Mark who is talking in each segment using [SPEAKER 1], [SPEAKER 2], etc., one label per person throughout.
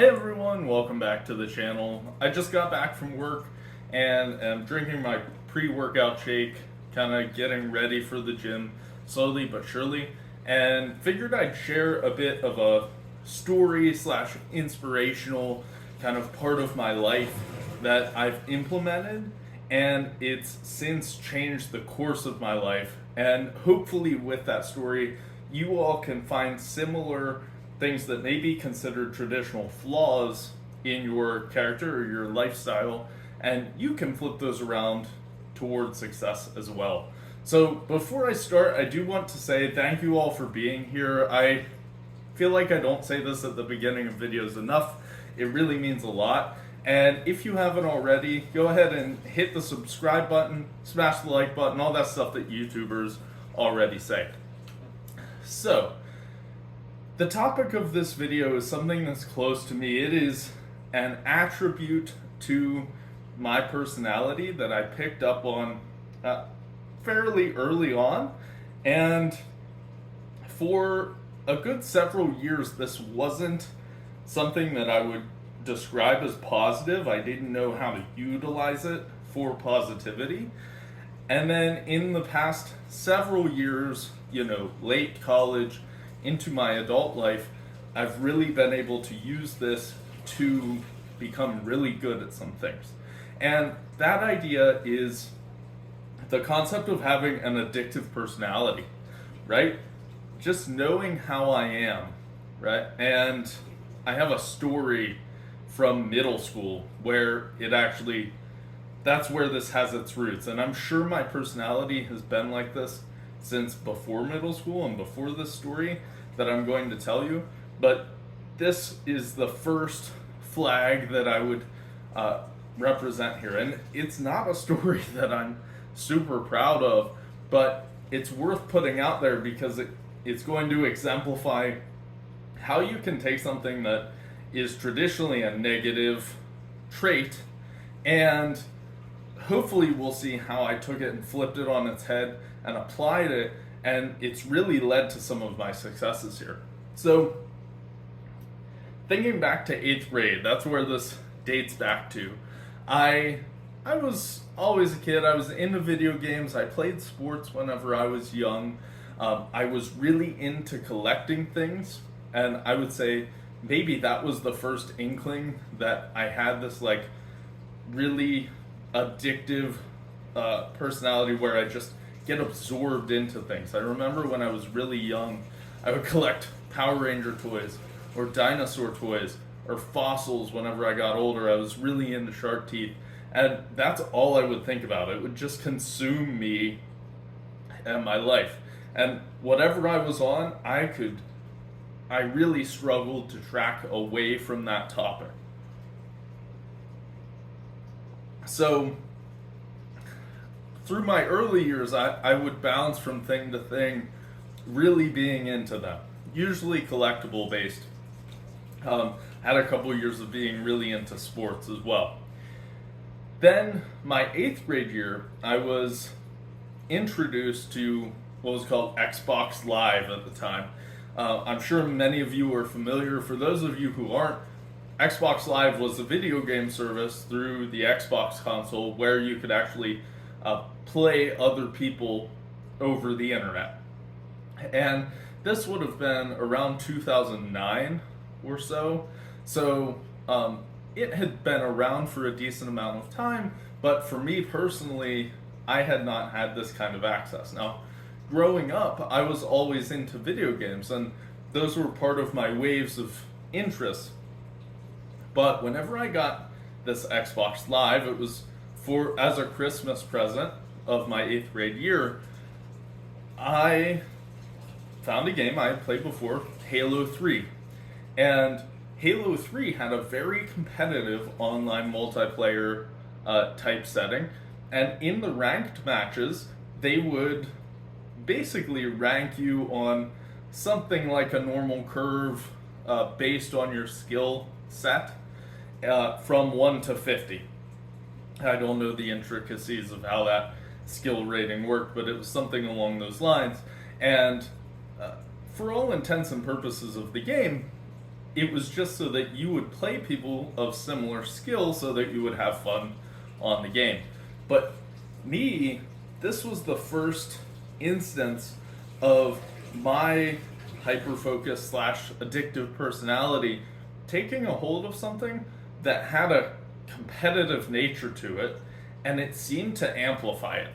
[SPEAKER 1] Hey everyone, welcome back to the channel. I just got back from work and am drinking my pre-workout shake, kind of getting ready for the gym slowly but surely, and figured I'd share a bit of a story slash inspirational kind of part of my life that I've implemented, and it's since changed the course of my life. And hopefully with that story, you all can find similar things that may be considered traditional flaws in your character or your lifestyle, and you can flip those around towards success as well. So before I start, I do want to say thank you all for being here. I feel like I don't say this at the beginning of videos enough. It really means a lot. And if you haven't already, go ahead and hit the subscribe button, smash the like button, all that stuff that YouTubers already say. So, the topic of this video is something that's close to me. It is an attribute to my personality that I picked up on fairly early on, and for a good several years this wasn't something that I would describe as positive. I didn't know how to utilize it for positivity. And then in the past several years, late college into my adult life, I've really been able to use this to become really good at some things. And that idea is the concept of having an addictive personality, right? Just knowing how I am, right? And I have a story from middle school where that's where this has its roots. And I'm sure my personality has been like this since before middle school and before this story that I'm going to tell you, but this is the first flag that I would represent here. And it's not a story that I'm super proud of, but it's worth putting out there because it's going to exemplify how you can take something that is traditionally a negative trait, and hopefully we'll see how I took it and flipped it on its head and applied it, and it's really led to some of my successes here. So, thinking back to 8th grade, that's where this dates back to. I was always a kid. I was into video games. I played sports whenever I was young. I was really into collecting things, and I would say maybe that was the first inkling that I had this really addictive personality where I just get absorbed into things. I remember when I was really young, I would collect Power Ranger toys or dinosaur toys or fossils. Whenever I got older, I was really into shark teeth, and that's all I would think about. It would just consume me and my life. And whatever I was on, I really struggled to track away from that topic. So, through my early years, I would bounce from thing to thing, really being into them, usually collectible based. Had a couple years of being really into sports as well. Then, my 8th grade year, I was introduced to what was called Xbox Live at the time. I'm sure many of you are familiar. For those of you who aren't, Xbox Live was a video game service through the Xbox console where you could actually play other people over the internet. And this would have been around 2009 or so. So it had been around for a decent amount of time, but for me personally, I had not had this kind of access. Now, growing up, I was always into video games, and those were part of my waves of interest. But whenever I got this Xbox Live, it was as a Christmas present of my 8th grade year. I found a game I had played before, Halo 3. And Halo 3 had a very competitive online multiplayer type setting. And in the ranked matches, they would basically rank you on something like a normal curve based on your skill set from 1 to 50. I don't know the intricacies of how that skill rating worked, but it was something along those lines. And for all intents and purposes of the game, it was just so that you would play people of similar skill so that you would have fun on the game. But me, this was the first instance of my hyper-focused slash addictive personality taking a hold of something that had a competitive nature to it, and it seemed to amplify it.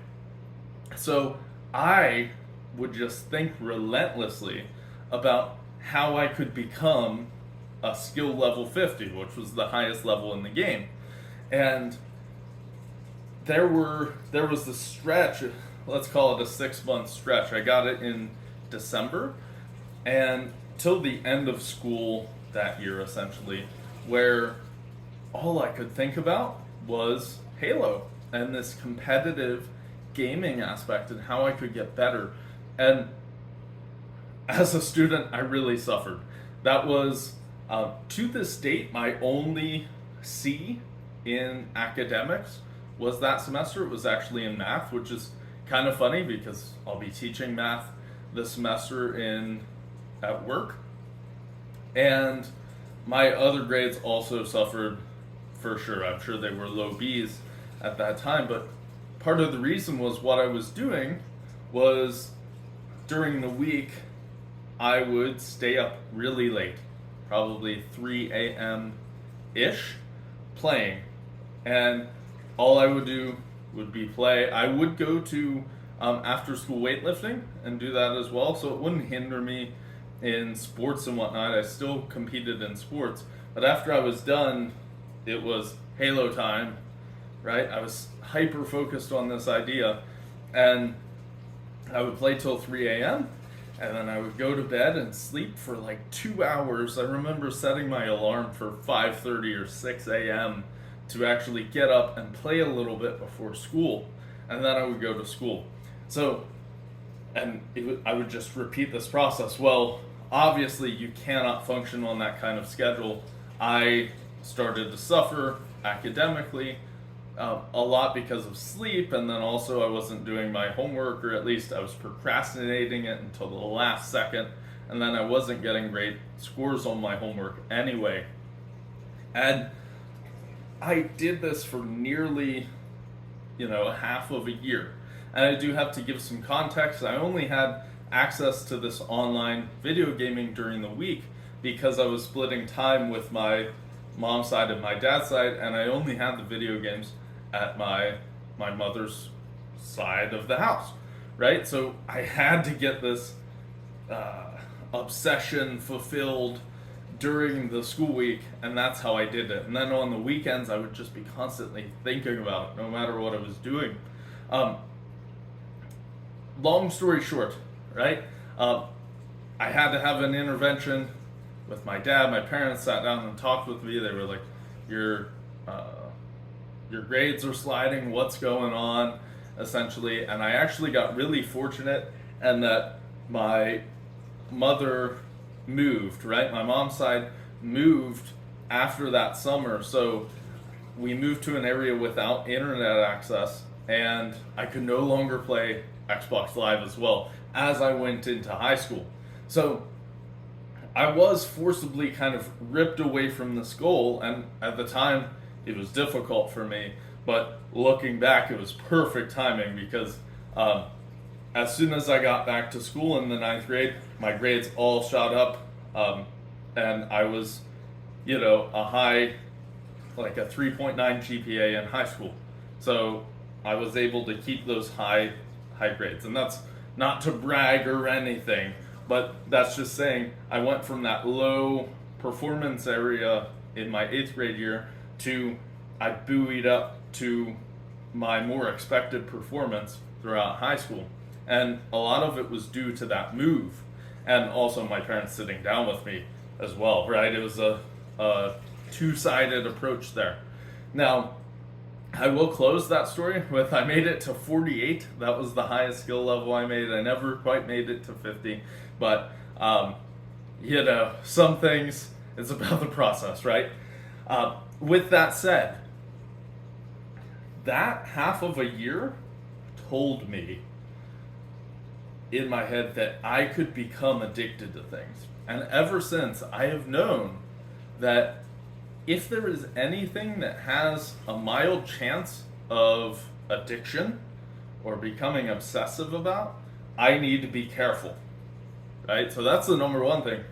[SPEAKER 1] So I would just think relentlessly about how I could become a skill level 50, which was the highest level in the game. And there was this stretch, let's call it a 6-month stretch. I got it in December, and till the end of school that year, essentially, where all I could think about was Halo and this competitive gaming aspect and how I could get better. And as a student, I really suffered. That was, to this date, my only C in academics was that semester. It was actually in math, which is kind of funny because I'll be teaching math this semester at work. And my other grades also suffered for sure. I'm sure they were low B's at that time, but part of the reason was what I was doing was during the week I would stay up really late, probably 3 a.m. ish, playing. And all I would do would be play. I would go to after school weightlifting and do that as well, so it wouldn't hinder me in sports and whatnot. I still competed in sports, but after I was done, it was Halo time, right? I was hyper focused on this idea, and I would play till 3 a.m. and then I would go to bed and sleep for like 2 hours. I remember setting my alarm for 5:30 or 6 a.m. to actually get up and play a little bit before school, and then I would go to school. So, and I would just repeat this process. Well, obviously you cannot function on that kind of schedule. I started to suffer academically a lot because of sleep, and then also I wasn't doing my homework, or at least I was procrastinating it until the last second, and then I wasn't getting great scores on my homework anyway. And I did this for nearly, half of a year. And I do have to give some context. I only had access to this online video gaming during the week because I was splitting time with my mom's side and my dad's side, and I only had the video games at my mother's side of the house, right? So I had to get this obsession fulfilled during the school week, and that's how I did it. And then on the weekends, I would just be constantly thinking about it, no matter what I was doing. Long story short, right? I had to have an intervention with my dad. My parents sat down and talked with me. They were like, your grades are sliding, what's going on, essentially. And I actually got really fortunate in that my mother moved, right? My mom's side moved after that summer, so we moved to an area without internet access, and I could no longer play Xbox Live as well as I went into high school. So I was forcibly kind of ripped away from this goal, and at the time it was difficult for me, but looking back it was perfect timing because as soon as I got back to school in the 9th grade, my grades all shot up, and I was, a high, like a 3.9 GPA in high school. So I was able to keep those high grades, and that's not to brag or anything, but that's just saying I went from that low performance area in my 8th grade year to I buoyed up to my more expected performance throughout high school. And a lot of it was due to that move, and also my parents sitting down with me as well, right? It was a two-sided approach there. Now, I will close that story with I made it to 48. That was the highest skill level I made. I never quite made it to 50, but some things, it's about the process, right? With that said, that half of a year told me in my head that I could become addicted to things. And ever since, I have known that if there is anything that has a mild chance of addiction or becoming obsessive about, I need to be careful, right? So that's the number one thing.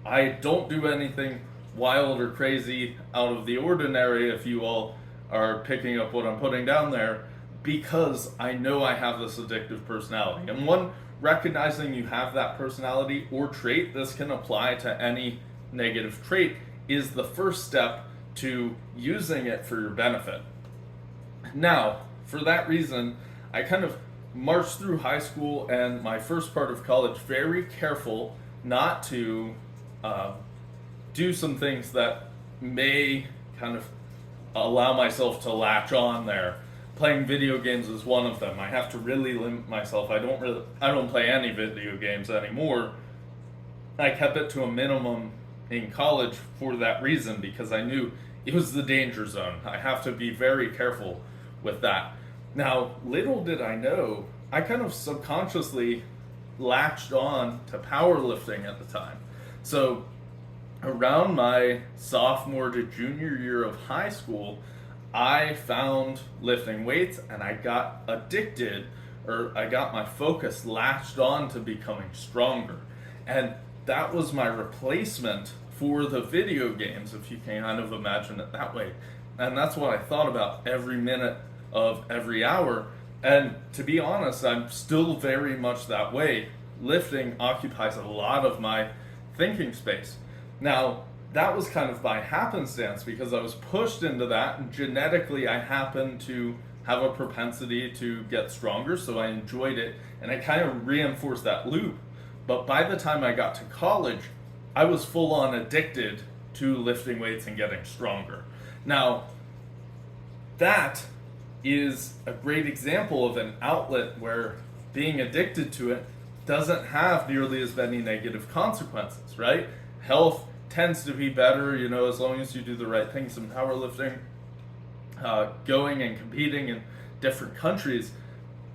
[SPEAKER 1] I don't do anything wild or crazy out of the ordinary, if you all are picking up what I'm putting down there, because I know I have this addictive personality. And one, recognizing you have that personality or trait, this can apply to any negative trait, is the first step to using it for your benefit. Now, for that reason, I kind of marched through high school and my first part of college very careful not to do some things that may kind of allow myself to latch on there. Playing video games is one of them. I have to really limit myself. I don't play any video games anymore. I kept it to a minimum in college for that reason, because I knew it was the danger zone. I have to be very careful with that. Now, little did I know, I kind of subconsciously latched on to powerlifting at the time. So around my sophomore to junior year of high school, I found lifting weights and I got addicted, or I got my focus latched on to becoming stronger. And that was my replacement for the video games, if you can kind of imagine it that way. And that's what I thought about every minute of every hour. And to be honest, I'm still very much that way. Lifting occupies a lot of my thinking space. Now, that was kind of by happenstance, because I was pushed into that, and genetically I happened to have a propensity to get stronger, so I enjoyed it, and I kind of reinforced that loop. But by the time I got to college, I was full on addicted to lifting weights and getting stronger. Now, that is a great example of an outlet where being addicted to it doesn't have nearly as many negative consequences, right? Health tends to be better, as long as you do the right things in powerlifting. Going and competing in different countries,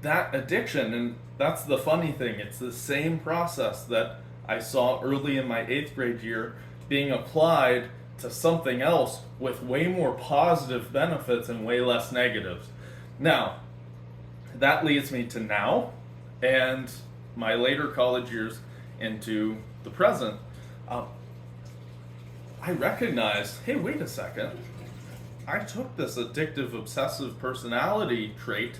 [SPEAKER 1] that addiction, and that's the funny thing, it's the same process that I saw early in my 8th grade year being applied to something else with way more positive benefits and way less negatives. Now, that leads me to now and my later college years into the present. I recognized, hey, wait a second. I took this addictive, obsessive personality trait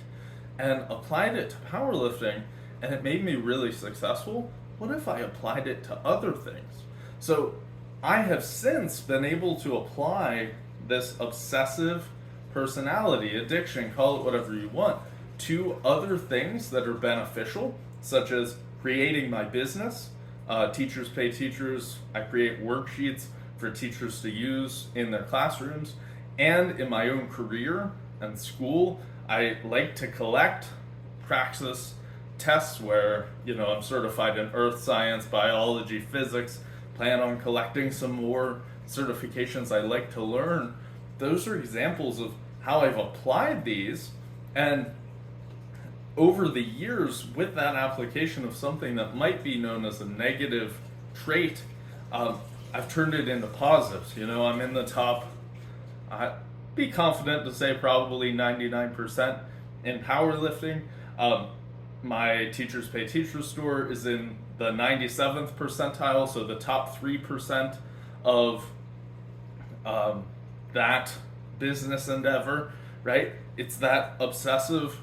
[SPEAKER 1] and applied it to powerlifting, and it made me really successful. What if I applied it to other things? So I have since been able to apply this obsessive personality, addiction, call it whatever you want, to other things that are beneficial, such as creating my business. Teachers pay teachers. I create worksheets for teachers to use in their classrooms. And in my own career and school, I like to collect praxis tests where, I'm certified in earth science, biology, physics, plan on collecting some more certifications I like to learn. Those are examples of how I've applied these, and over the years, with that application of something that might be known as a negative trait, I've turned it into positives. I'm in the top, I'd be confident to say probably 99% in powerlifting. My Teachers Pay Teachers score is in the 97th percentile, so the top 3% of that business endeavor, right? It's that obsessive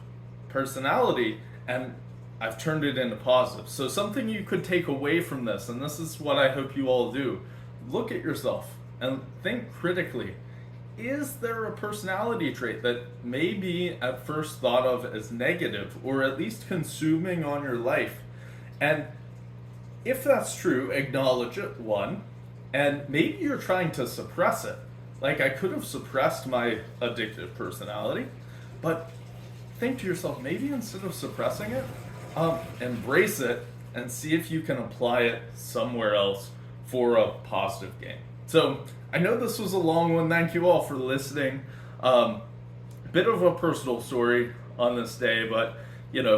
[SPEAKER 1] personality, and I've turned it into positive. So something you could take away from this, and this is what I hope you all do, look at yourself and think critically. Is there a personality trait that may be at first thought of as negative, or at least consuming on your life? And if that's true, acknowledge it, one, and maybe you're trying to suppress it. Like, I could have suppressed my addictive personality, but think to yourself, maybe instead of suppressing it, embrace it and see if you can apply it somewhere else for a positive gain. So I know this was a long one. Thank you all for listening. Bit of a personal story on this day, but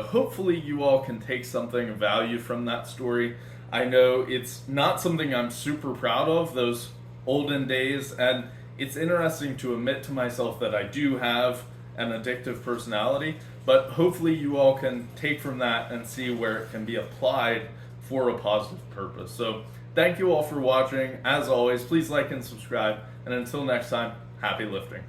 [SPEAKER 1] hopefully you all can take something of value from that story. I know it's not something I'm super proud of, those olden days, and it's interesting to admit to myself that I do have an addictive personality, but hopefully you all can take from that and see where it can be applied for a positive purpose. So thank you all for watching. As always, please like and subscribe, and until next time, happy lifting.